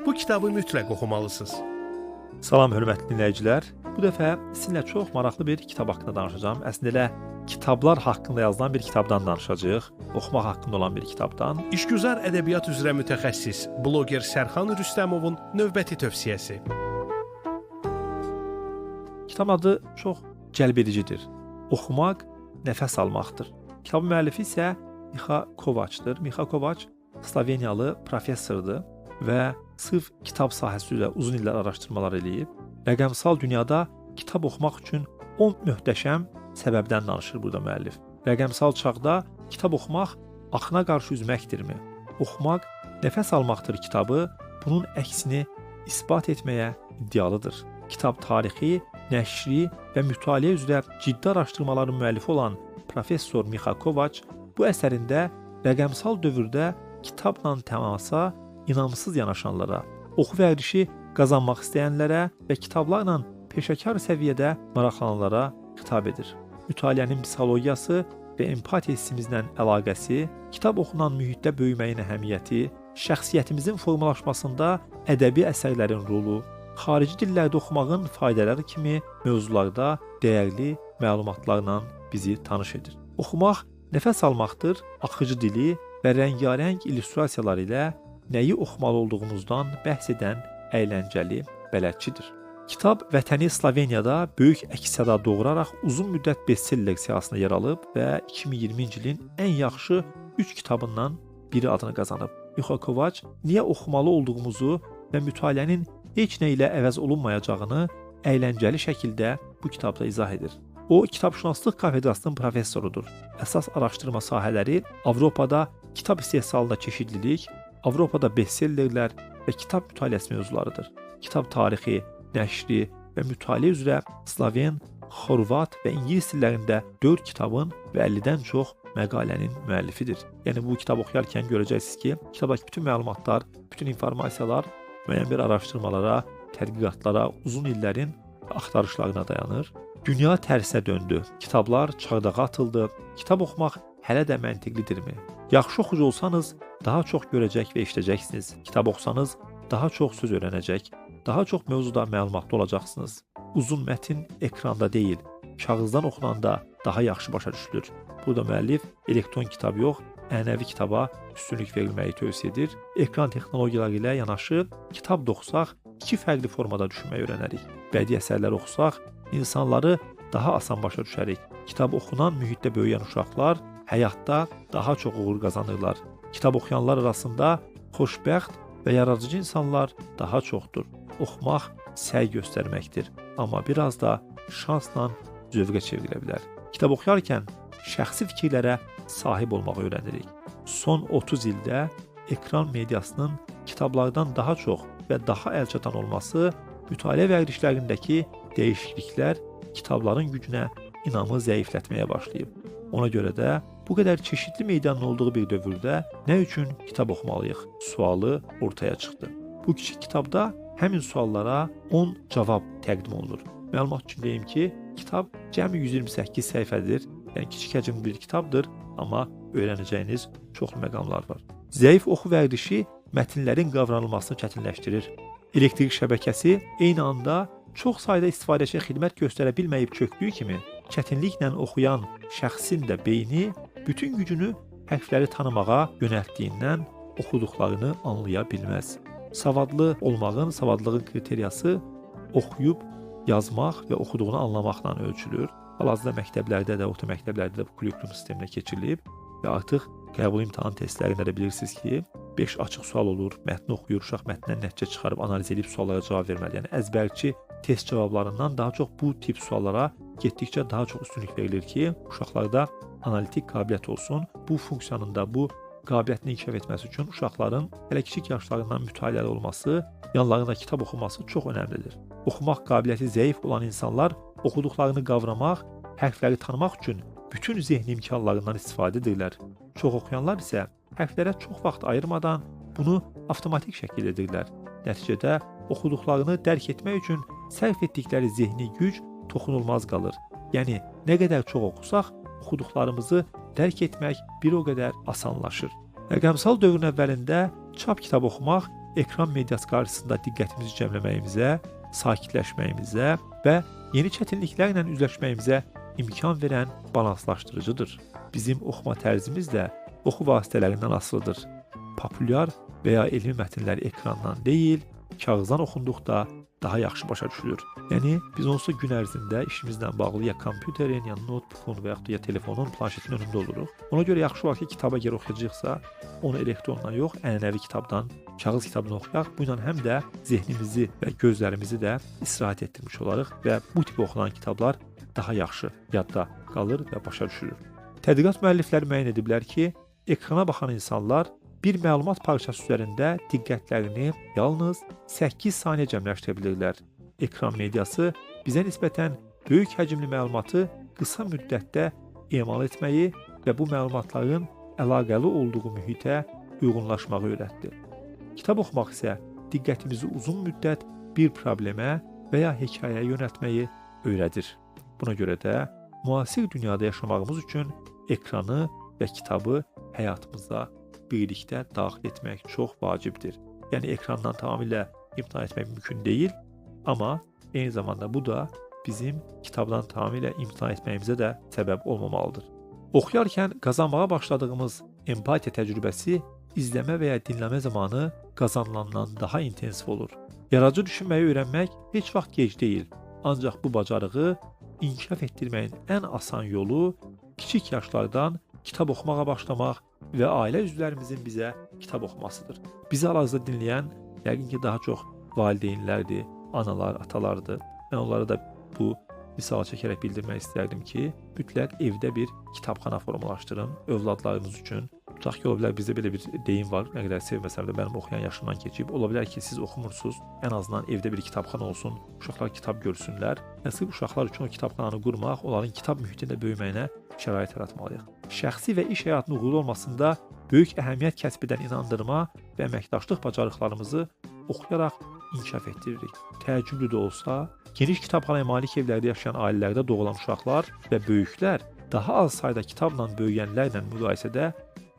Bu kitabı mütləq oxumalısınız. Salam hörmətli dinləyicilər. Bu dəfə sizinlə çox maraqlı bir kitab haqqında danışacağam. Əslində elə kitablar haqqında yazılan bir kitabdan danışacağıq. Oxumaq haqqında olan bir kitabdan. İşgüzar ədəbiyyat üzrə mütəxəssis bloger Sərxan Rüstəmovun növbəti tövsiyəsi. Kitabın adı çox cəlbedicidir. Oxumaq nəfəs almaqdır. Kitabın müəllifi isə Mixa Kovaçdır. Mixa Kovaç Sloveniyalı professordur və sırf kitab sahəsi üzrə uzun illər araşdırmalar eləyib. Rəqəmsal dünyada kitab oxumaq üçün 10 möhtəşəm səbəbdən danışır burada müəllif. Rəqəmsal çağda kitab oxumaq axına qarşı üzməkdirmi? Oxumaq nəfəs almaqdır kitabı bunun əksini isbat etməyə iddialıdır. Kitab tarixi, nəşri və mütaliə üzrə ciddi araşdırmaların müəllifi olan professor Mixa Kovaç bu əsərində rəqəmsal dövrdə kitabla təmasa inamsız yanaşanlara, oxu vərdişi qazanmaq istəyənlərə və kitablarla peşəkar səviyyədə maraqlananlara xitab edir. Mütaliənin psixologiyası və empatiya hissimizlə əlaqəsi, kitab oxunan mühitdə böyüməyin əhəmiyyəti, şəxsiyyətimizin formalaşmasında ədəbi əsərlərin rolu, xarici dillərdə oxumağın faydaları kimi mövzularda dəyərli məlumatlarla bizi tanış edir. Oxumaq nəfəs almaqdır, axıcı dili və rəngarəng illüstrasiyalar ilə nəyi oxumalı olduğumuzdan bəhs edən əyləncəli bələdçidir. Kitab vətəni Sloveniyada böyük əks-səda doğuraraq uzun müddət bestseller siyahısında yer alıb və 2020-ci ilin ən yaxşı 3 kitabından biri adını qazanıb. Mixa Kovaç niyə oxumalı olduğumuzu və mütaliənin heç nə ilə əvəz olunmayacağını əyləncəli şəkildə bu kitabda izah edir. O, kitabşünaslıq kafedrasının professorudur. Əsas araşdırma sahələri Avropada kitab istehsalında çeşidlilik, Avropada bestsellerlər və kitab mütaliəsi mövzularıdır. Kitab tarixi, nəşri və mütaliə üzrə Sloven, Xorvat və İngilis dillərində 4 kitabın və 50-dən çox məqalənin müəllifidir. Yəni bu kitabı oxuyarkən görəcəksiniz ki, kitabdakı bütün məlumatlar, bütün informasiyalar müəyyən bir araşdırmalara, tədqiqatlara, uzun illərin axtarışlarına dayanır. Dünya tərsə döndü, kitablar çardağa atıldı, kitab oxumaq hələ də məntiqlidirmi? Yaxşı oxucu olsanız, daha çox görəcək və eşidəcəksiniz. Kitab oxusanız, daha çox söz öyrənəcək, daha çox mövzuda məlumatlı olacaqsınız. Uzun mətn ekranda deyil, kağızdan oxunanda daha yaxşı başa düşülür. Burada müəllif elektron kitab yox, ənəvi kitaba üstünlük verilməyi tövsiyə edir. Ekran texnologiyaları ilə yanaşı, kitab da oxusaq, 2 fərqli formada düşünməyi öyrənərik. Bədii əsərlər oxusaq, insanları daha asan başa düşərik. Kitab oxunan mühitdə böyüyən uşaqlar həyatda daha çox uğur qazanırlar. Kitab oxuyanlar arasında xoşbəxt və yaradıcı insanlar daha çoxdur. Oxumaq səy göstərməkdir, amma biraz da şansla zövqə çevrilə bilər. Kitab oxuyarkən şəxsi fikirlərə sahib olmağı öyrənirik. Son 30 ildə ekran mediasının kitablardan daha çox və daha əlçatan olması, mütaliə vərdişlərindəki dəyişikliklər kitabların gücünə inamı zəiflətməyə başlayıb. Ona görə də bu qədər çeşidli meydanın olduğu bir dövrdə nə üçün kitab oxumalıyıq sualı ortaya çıxdı. Bu kiçik kitabda həmin suallara 10 cavab təqdim olunur. Məlumat üçün deyim ki, kitab cəmi 128 səhifədir, yəni kiçik həcmli bir kitabdır, amma öyrənəcəyiniz çoxlu məqamlar var. Zəif oxu vərdişi mətnlərin qavranılmasını çətinləşdirir. Elektrik şəbəkəsi eyni anda çox sayda istifadəçiyə xidmət göstərə bilməyib çökdüyü kimi, çətinliklə oxuyan şəxsin də beyni bütün gücünü hərfləri tanımağa yönəltdiyindən oxuduqlarını anlaya bilməz. Savadlı olmağın, savadlığın kriteriyası oxuyub yazmaq və oxuduğunu anlamaqla ölçülür. Hal-hazırda məktəblərdə də, orta məktəblərdə də bu kurikulum sisteminə keçirilib və artıq qəbul imtahan testlərində də bilirsiniz ki, 5 açıq sual olur, mətni oxuyur, uşaq mətndən nəticə çıxarıb analiz edib suallara cavab verməli. Yəni əzbərçi test cavablarından daha çox bu tip suallara getdikcə daha çox üstünlük verilir ki, uşaqlarda analitik qabiliyyət olsun. Bu funksiyanın da bu qabiliyyətini inkişaf etməsi üçün uşaqların hələ kiçik yaşlarından mütaliəli olması, yanlarında kitab oxuması çox önəmlidir. Oxumaq qabiliyyəti zəif olan insanlar oxuduqlarını qavramaq, hərfləri tanımaq üçün bütün zehni imkanlarından istifadə edirlər. Çox oxuyanlar isə hərflərə çox vaxt ayırmadan bunu avtomatik şəkildə edirlər. Nəticədə oxuduqlarını dərk etmək üçün sərf etdikləri zehni güc toxunulmaz qalır. Yəni, nə qədər çox oxusaq, oxuduqlarımızı dərk etmək bir o qədər asanlaşır. Rəqəmsal dövrün əvvəlində çap kitab oxumaq ekran mediası qarşısında diqqətimizi cəmləməyimizə, sakitləşməyimizə və yeni çətinliklərlə üzləşməyimizə imkan verən balanslaşdırıcıdır. Bizim oxuma tərzimiz də oxu vasitələrindən asılıdır. Populyar və ya elmi mətnlər ekrandan deyil, kağızdan oxunduqda daha yaxşı başa düşülür. Yəni, biz onsuz gün ərzində işimizlə bağlı ya kompüterin, ya notebookun və yaxud da ya telefonun, planşetin önündə oluruq. Ona görə yaxşı olar ki, kitaba gəl oxuyacaqsa, onu elektrondan yox, ənənəvi kitabdan, kağız kitabdan oxuyaq. Bu ilə həm də zehnimizi və gözlərimizi də istirahət etdirmiş olarıq və bu tip oxunan kitablar daha yaxşı yadda qalır və başa düşülür. Tədqiqat müəllifləri müəyyən ediblər ki, ekrana baxan insanlar bir məlumat parçası üzərində diqqətlərini yalnız 8 saniyə cəmləşdirə bilirlər. Ekran mediası bizə nisbətən böyük həcmli məlumatı qısa müddətdə emal etməyi və bu məlumatların əlaqəli olduğu mühitə uyğunlaşmağı öyrətdi. Kitab oxumaq isə diqqətimizi uzun müddət bir problemə və ya hekayəyə yönəltməyi öyrədir. Buna görə də müasir dünyada yaşamağımız üçün ekranı və kitabı həyatımıza birlikdə daxil etmək çox vacibdir. Yəni, ekrandan tamamilə imtina etmək mümkün deyil, amma eyni zamanda bu da bizim kitabdan tamamilə imtina etməyimizə də səbəb olmamalıdır. Oxuyarkən qazanmağa başladığımız empatiya təcrübəsi izləmə və ya dinləmə zamanı qazanılandan daha intensiv olur. Yaradıcı düşünməyi öyrənmək heç vaxt gec deyil, ancaq bu bacarığı inkişaf etdirməyin ən asan yolu kiçik yaşlardan kitab oxumağa başlamaq və ailə üzvlərimizin bizə kitab oxumasıdır. Bizi hal-hazırda dinləyən yəqin ki, daha çox valideynlərdir, analar, atalardır. Mən onlara da bu misal çəkərək bildirmək istərdim ki, mütləq evdə bir kitabxana formalaşdırın övladlarınız üçün. Tutaq ki, ola bilər bizdə belə bir deyim var, nə qədər sevməsəm də mənim oxuyan yaşımdan keçib. Ola bilər ki, siz oxumursunuz, ən azından evdə bir kitabxana olsun, uşaqlar kitab görsünlər. Sırf uşaqlar üçün o kitabxananı qurmaq, onların kitab mühitində böyüməyinə şərait yaratmalıyıq. Şəxsi və iş həyatının uğurlu olmasında böyük əhəmiyyət kəsb edən inandırma və əməkdaşlıq bacarıqlarımızı oxuyaraq inkişaf etdiririk. Təəccüblü də olsa, geniş kitabxanaya malik evlərdə yaşayan ailələrdə doğulan uşaqlar və böyüklər daha az sayda kitabla böyüyənlərlə müqayisədə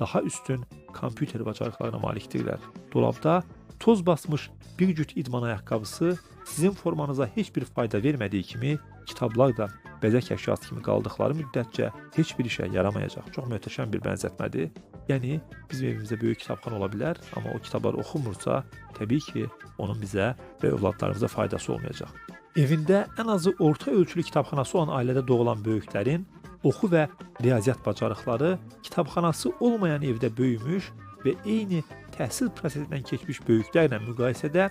daha üstün kompüter bacarıqlarına malikdirlər. Dolabda toz basmış bir cüt idman ayaqqabısı sizin formanıza heç bir fayda vermədiyi kimi, kitablar da bəzək əşyası kimi qaldıqları müddətcə heç bir işə yaramayacaq. Çox möhtəşəm bir bənzətmədir. Yəni, bizim evimizdə böyük kitabxana ola bilər, amma o kitablar oxunmursa, təbii ki, onun bizə və övladlarımıza faydası olmayacaq. Evində ən azı orta ölçülü kitabxanası olan ailədə doğulan böyüklərin oxu və riyaziyyat bacarıqları kitabxanası olmayan evdə böyümüş və eyni təhsil prosesindən keçmiş böyüklərlə müqayisədə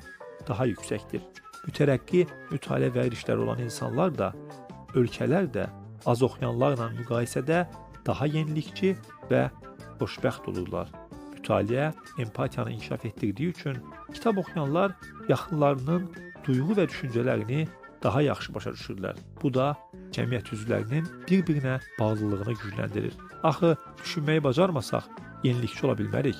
daha yüksəkdir. Mütərəqqi mütaliə vərdişləri olan insanlar da, ölkələr də az oxuyanlarla müqayisədə daha yenilikçi və xoşbəxt olurlar. Mütaliə empatiyanı inkişaf etdirdiyi üçün kitab oxuyanlar yaxınlarının duyğu və düşüncələrini daha yaxşı başa düşürlər. Bu da cəmiyyət üzvlərinin bir-birinə bağlılığını gücləndirir. Axı, düşünməyi bacarmasaq, yenilikçi ola bilmərik.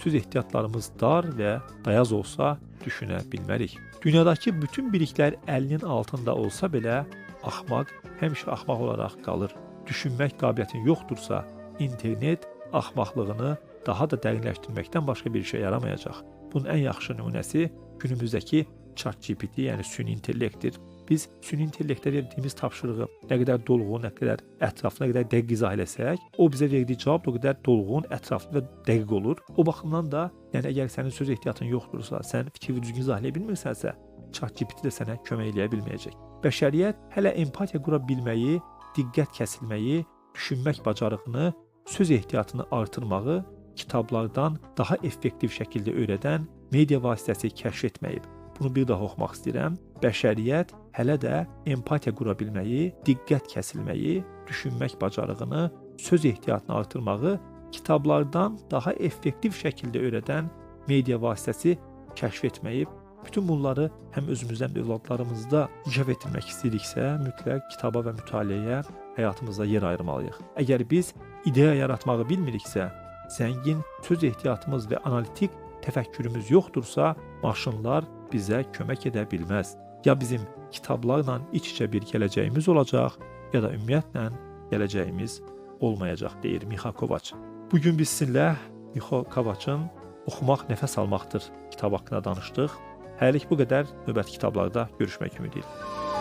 Söz ehtiyatlarımız dar və dayaz olsa, düşünə bilmərik. Dünyadakı bütün biliklər əlinin altında olsa belə, axmaq həmişə axmaq olaraq qalır. Düşünmək qabiliyyətin yoxdursa, internet axmaqlığını daha da dərinləşdirməkdən başqa bir işə yaramayacaq. Bunun ən yaxşı nümunəsi günümüzdəki ChatGPT, yəni süni intellektdir. Biz süni intellektə verdiyimiz tapşırığı nə qədər dolğun, nə qədər ətraflı, nə qədər dəqiq izah eləsək, o bizə verdiyi cavab da o qədər dolğun, ətraflı və dəqiq olur. O baxımdan da, yəni əgər sənin söz ehtiyatın yoxdursa, sən fikri düzgün izah eləyə bilmirsənsə, ChatGPT də sənə kömək eləyə bilməyəcək. Bəşəriyyət hələ empatiya qura bilməyi, diqqət kəsilməyi, düşünmək bacarığını, söz ehtiyatını artırmağı kitablardan daha effektiv şəkildə öyrədən media vasitəsi kəşf etməyib. Bunu bir daha oxumaq istəyirəm. Bəşəriyyət hələ də empatiya qura bilməyi, diqqət kəsilməyi, düşünmək bacarığını, söz ehtiyatını artırmağı kitablardan daha effektiv şəkildə öyrədən media vasitəsi kəşf etməyib. Bütün bunları həm özümüzdə, həm də övladlarımızda inkişaf etdirmək istəyiriksə, mütləq kitaba və mütaliəyə həyatımızda yer ayırmalıyıq. Əgər biz ideya yaratmağı bilmiriksə, zəngin söz ehtiyatımız və analitik təfəkkürümüz yoxdursa, maşınlar bizə kömək edə bilməz. Ya bizim kitablarla iç-içə bir gələcəyimiz olacaq, ya da ümumiyyətlə gələcəyimiz olmayacaq, deyir Mixa Kovaç. Bugün biz sizinlə Mixa Kovaçın Oxumaq nəfəs almaqdır kitab haqqında danışdıq. Hələlik bu qədər. Növbəti kitablarda görüşmək ümidi ilə.